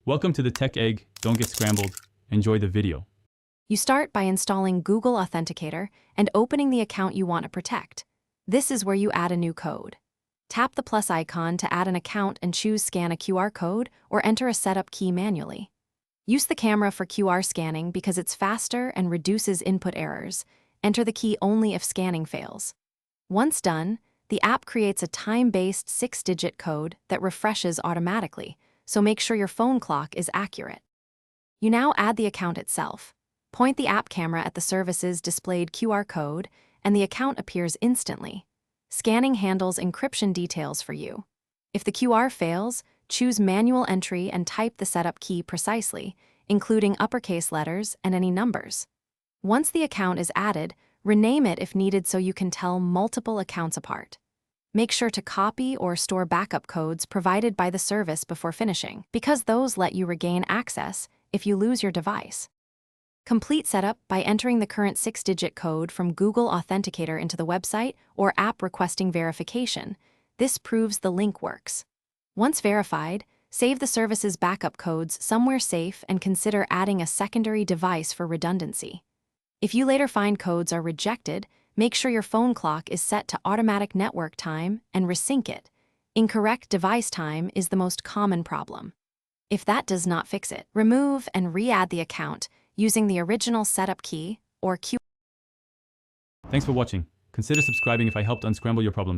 Welcome to the Tech Egg. Don't get scrambled. Enjoy the video. You start by installing Google Authenticator and opening the account you want to protect. This is where you add a new code. Tap the plus icon to add an account and choose Scan a QR code or enter a setup key manually. Use the camera for QR scanning because it's faster and reduces input errors. Enter the key only if scanning fails. Once done, the app creates a time-based 6-digit code that refreshes automatically, so make sure your phone clock is accurate. You now add the account itself. Point the app camera at the service's displayed QR code, and the account appears instantly. Scanning handles encryption details for you. If the QR fails, choose manual entry and type the setup key precisely, including uppercase letters and any numbers. Once the account is added, rename it if needed so you can tell multiple accounts apart. Make sure to copy or store backup codes provided by the service before finishing, because those let you regain access if you lose your device. Complete setup by entering the current 6-digit code from Google Authenticator into the website or app requesting verification. This proves the link works. Once verified, save the service's backup codes somewhere safe and consider adding a secondary device for redundancy. If you later find codes are rejected, make sure your phone clock is set to automatic network time and resync it. Incorrect device time is the most common problem. If that does not fix it, remove and re-add the account using the original setup key or QR. Thanks for watching. Consider subscribing if I helped unscramble your problems.